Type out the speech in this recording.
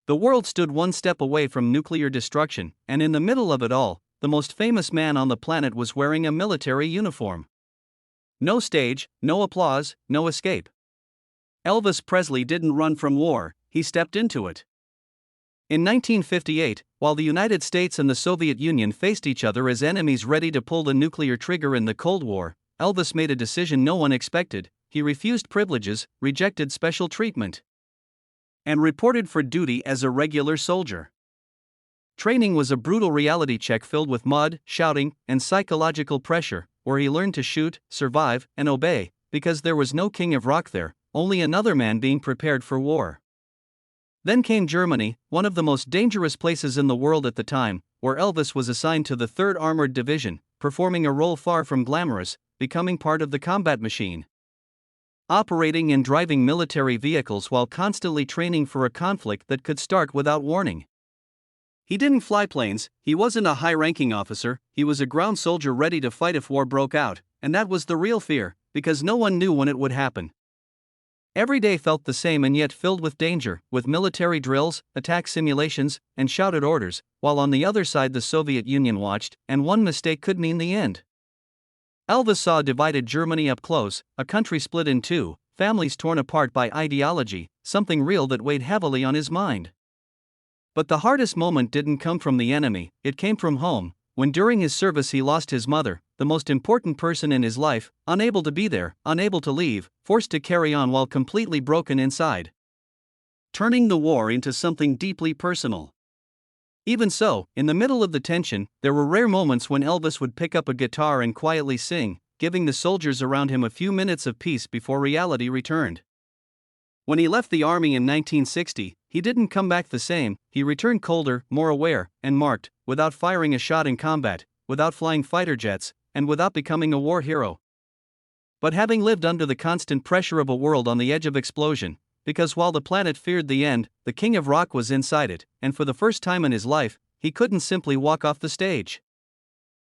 The world stood one step away from nuclear destruction, and in the middle of it all, the most famous man on the planet was wearing a military uniform. No stage, no applause, no escape. Elvis Presley didn't run from war, he stepped into it. In 1958, while the United States and the Soviet Union faced each other as enemies ready to pull the nuclear trigger in the Cold War, Elvis made a decision no one expected. He refused privileges, rejected special treatment, and reported for duty as a regular soldier. Training was a brutal reality check filled with mud, shouting, and psychological pressure, where he learned to shoot, survive, and obey, because there was no king of rock there, only another man being prepared for war. Then came Germany, one of the most dangerous places in the world at the time, where Elvis was assigned to the 3rd Armored Division, performing a role far from glamorous, becoming part of the combat machine. Operating and driving military vehicles while constantly training for a conflict that could start without warning. He didn't fly planes, he wasn't a high-ranking officer, he was a ground soldier ready to fight if war broke out, and that was the real fear, because no one knew when it would happen. Every day felt the same and yet filled with danger, with military drills, attack simulations, and shouted orders, while on the other side the Soviet Union watched, and one mistake could mean the end. Elvis saw a divided Germany up close, a country split in two, families torn apart by ideology, something real that weighed heavily on his mind. But the hardest moment didn't come from the enemy, it came from home, when during his service he lost his mother, the most important person in his life, unable to be there, unable to leave, forced to carry on while completely broken inside. Turning the war into something deeply personal. Even so, in the middle of the tension, there were rare moments when Elvis would pick up a guitar and quietly sing, giving the soldiers around him a few minutes of peace before reality returned. When he left the army in 1960, he didn't come back the same, he returned colder, more aware, and marked, without firing a shot in combat, without flying fighter jets, and without becoming a war hero. But having lived under the constant pressure of a world on the edge of explosion, because while the planet feared the end, the king of rock was inside it, and for the first time in his life, he couldn't simply walk off the stage.